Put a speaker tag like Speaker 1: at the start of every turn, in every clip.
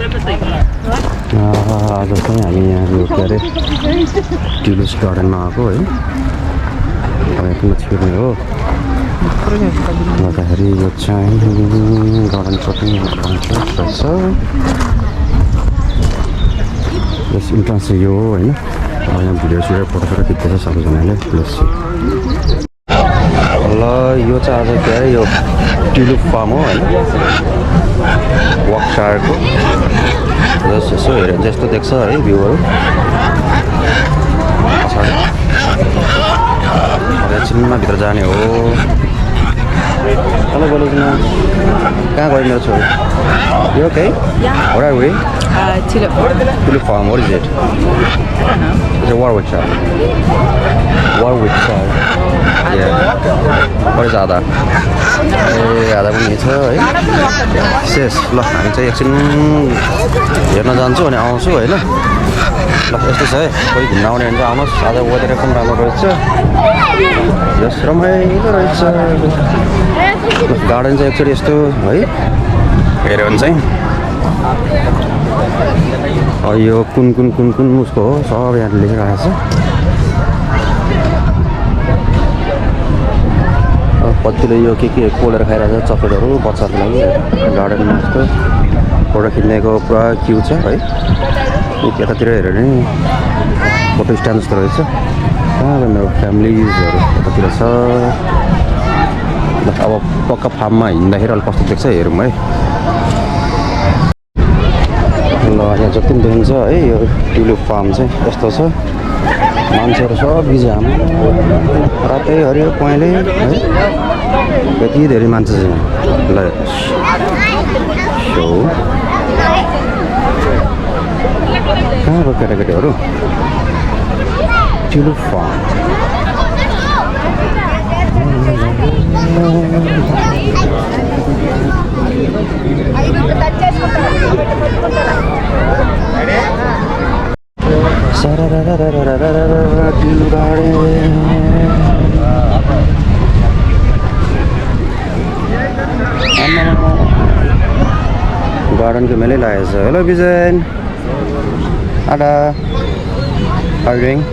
Speaker 1: आज चाहिँ हामी यहाँ यो के अरे ट्युलिप्स गार्डनमा आएको है एकदम छिर्ने हो गर्दाखेरि यो चाहिँ गार्डन सपिङ रहेछ यस इन्ट्रान्स चाहिँ यो हो होइन अब यहाँ भिडियो सिडियो फोटोसोटो खिच्दैछ सबैजनाले प्लस ल यो चाहिँ आज के अरे यो ट्युलिप फार्म हो होइन वर्कसायरको जस्ट यसो हेऱ्यो भने यस्तो देख्छ है भ्यूहरू एकछिनमा भित्र जाने हो हेलो बोलिदिनु कहाँ गयो मेरो छोरी यो okay What are we? Tulip farm. What is it? It's a Warwickshire. Warwickshire. Yeah. What is Ada? Ada पनि छ है शेष ल हामी चाहिँ एकछिन हेर्न जान्छौँ अनि आउँछु होइन ल यस्तो छ है कोही घुम्न आउने भने चाहिँ आउनुहोस् आज वेदर एकदम राम्रो रहेछ जस रमाइलो रहेछ गार्डन चाहिँ एक्चुअली यस्तो है हेऱ्यो भने चाहिँ यो कुन उसको हो सब यहाँ लेखिरहेको छ कतिले यो के पोलेर खाइरहेको छ चकलेटहरू बच्चाको लागि गार्डनमा जस्तो फोटो खिच्नेको पुरा क्यु छ है यतातिर हेऱ्यो भने फोटो स्ट्यान्ड जस्तो रहेछ कहाँ मेरो फ्यामिलीजहरू यतातिर छ अब पक्का फार्ममा हिँड्दाखेरि अलिक कस्तो देख्छ हेरौँ है ल यहाँ जति पनि देखिन्छ है यो ट्युलिप फार्म चाहिँ यस्तो छ मान्छेहरू सब बिजी हाम्रो रातै हरियो पहेँले है यति धेरै मान्छे छ यहाँ ल कहाँ गयो केटाकेटीहरू ट्युलिप फार्म गार्डन के मेले लागेको छ hello vision Ada how are you doing?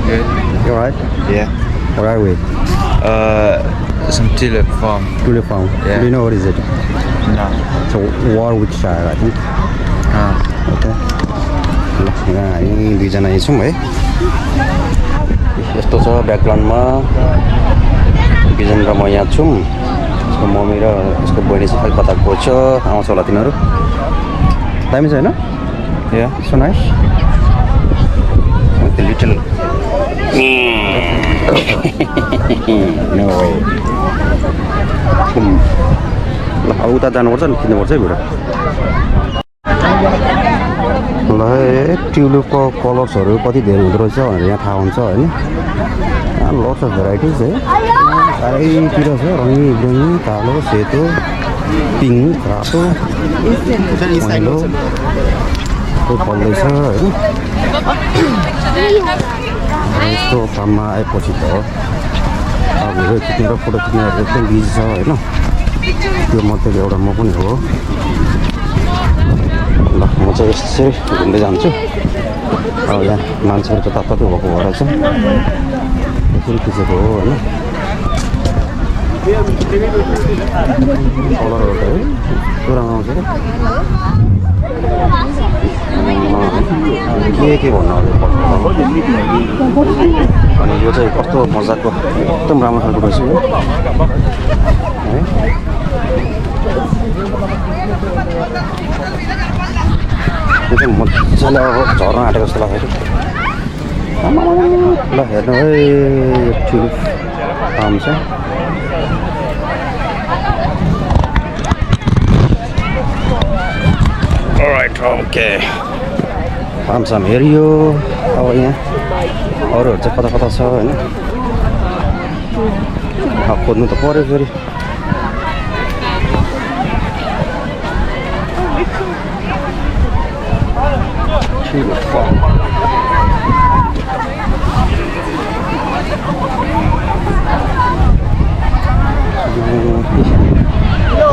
Speaker 2: Good.
Speaker 1: You alright?
Speaker 2: Yeah.
Speaker 1: Where are we?
Speaker 2: Some tulip farm.
Speaker 1: Tulip farm.
Speaker 2: Yeah.
Speaker 1: Do you know what is it?
Speaker 2: No.
Speaker 1: It's a Warwickshire, I think. Okay. यहाँ हामी दुईजना यही छौँ है यस्तो छ ब्याकग्राउन्डमा बिजन र म यहाँ छौँ उसको मम्मी र उसको बहिनी चाहिँ खालि कता गएको छ आउँछ होला तिनीहरू दामी छ होइन या so nice little no way ल अब उता जानुपर्छ नि किन्नुपर्छ है भिडियो ल ट्युलिपको कलर्सहरू कति धेरै हुँदो रहेछ भनेर यहाँ थाहा हुन्छ होइन लट्स अफ भेराइटिज है चारैतिर छ रङ्गी बिरङ्गी कालो सेतो पिङ्क रातो पहेँलो फल्दैछ होइन यस्तो फार्ममा आएपछि त अब भिडियो खिच्ने र फोटो खिच्नेहरू एकदम बिजी छ होइन त्यो मध्येको एउटा म पनि हो ल म चाहिँ यसरी घुम्दै जान्छु अब यहाँ मान्छेहरू त तात्तातै भएको भएर चाहिँ यसरी खिचेको हो होइन कलरहरू त है पुरा आउँछ के भन्नु अनि यो चाहिँ कस्तो मजाको एकदम राम्रो खालको रहेछ है यो चाहिँ मजाले अब झर्न आँटेको जस्तो लाग्यो ल हेर्नु है यो ट्युलिप फार्म चाहिँ अलराइट ओके फार्म साम हेरियो अब यहाँ अरूहरू चाहिँ कता कता छ होइन खोज्नु त पऱ्यो फेरि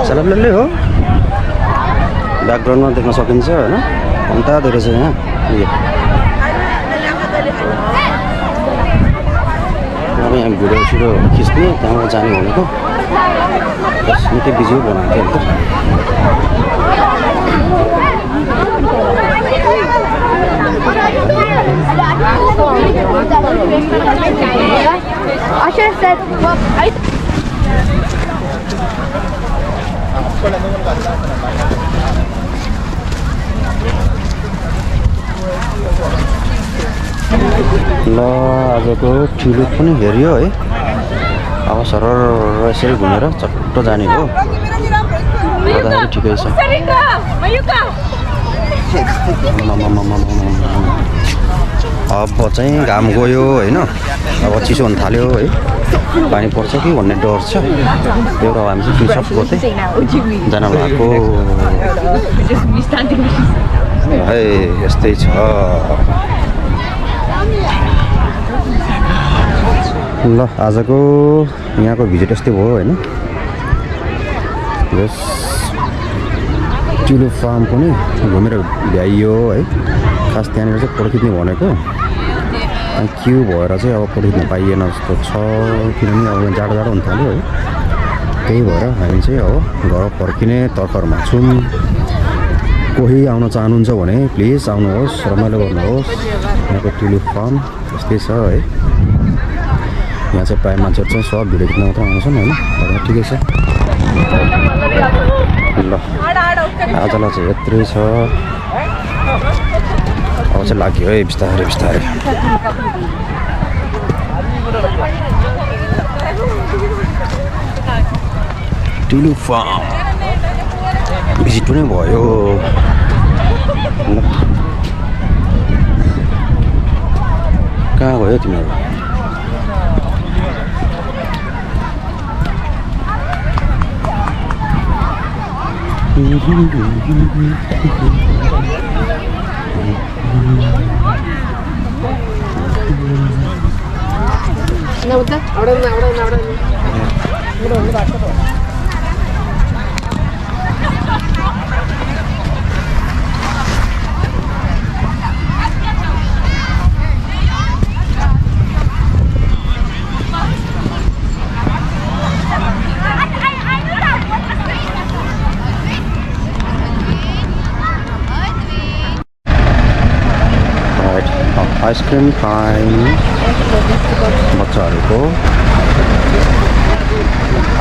Speaker 1: सलाब लल्ले हो ब्याकग्राउन्डमा देख्न सकिन्छ होइन अन्त धेरै छ यहाँ अब यहाँ भिडियो सिडियो खिच्ने त्यहाँबाट जाने भनेको बस निकै बिजी बनाएको थिएँ अन्त ल आजको ट्युलिप पनि हेऱ्यो है अब सरर यसरी घुमेर चट्ट जाने हो गर्दाखेरि ठिकै छ अब चाहिँ घाम गयो होइन अब चिसो हुन थाल्यो है पानी पर्छ कि भन्ने डर छ एउटा हामी चाहिँ फ्री सप गर्दै जान भएको है यस्तै छ ल आजको यहाँको भिजिट यस्तै भयो होइन यस ट्युलिप फार्म पनि घुमेर भ्याइयो है खास त्यहाँनिर चाहिँ फोटो खिच्ने भनेको अनि क्यु भएर चाहिँ अब फोटो खिच्न पाइएन जस्तो छ किनभने अब जाडो जाडो हुन थाल्यो है त्यही भएर हामी चाहिँ अब घर फर्किने तर्खरमा छौँ कोही आउन चाहनुहुन्छ भने प्लिज आउनुहोस् रमाइलो गर्नुहोस् यहाँको ट्युलिप फार्म यस्तै छ है यहाँ चाहिँ प्रायः मान्छेहरू चाहिँ सब भिडियो खिच्न मात्र आउँछन् होइन ठिकै छ ल आजलाई चाहिँ यत्रै छ अब चाहिँ लाग्यो है बिस्तारै बिस्तारै ट्युलिप फार्म भिजिट पनि भयो कहाँ गयो तिमीहरू आइसक्रिम टाइम बच्चाहरूको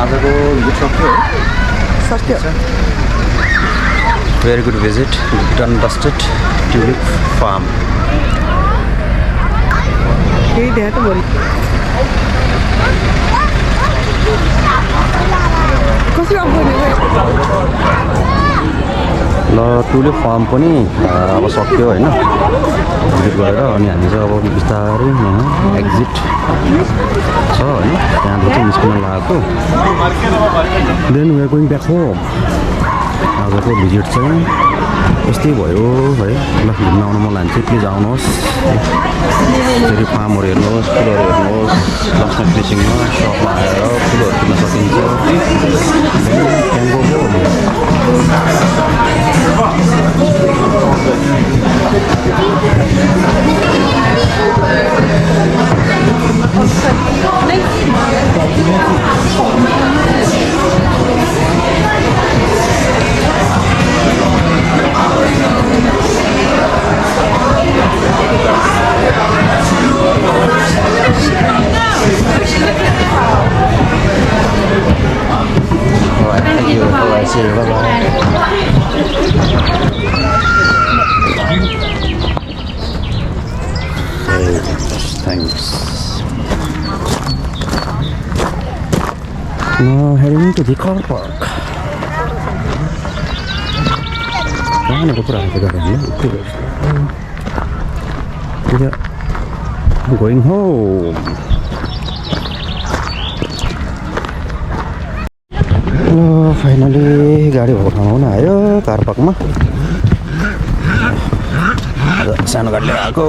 Speaker 1: आजको भिजिट सक्यो very good visit done dusted tulip farm ल ट्युलिप फार्म पनि अब सक्यो होइन भिजिट गरेर अनि हामी चाहिँ अब बिस्तारै यहाँ एक्जिट छ होइन त्यहाँबाट चाहिँ निस्किन लागेको then we are going back home आजको भिजिट चाहिँ यस्तै भयो है ल घुम्न आउनु मन लाग्छ प्लिज आउनुहोस् फेरि फार्महरू हेर्नुहोस् फुलहरू हेर्नुहोस् लक्ष्मी फिसिङमा सपमा आएर फुलहरू किन्न सकिन्छ Thank you. Bye-bye. See you. Bye-bye. Hey, thanks. Now heading to the car park. I'm going home. Finally गाडी उठाउन आयो कार पार्कमा सानो गाडी लिएर आएको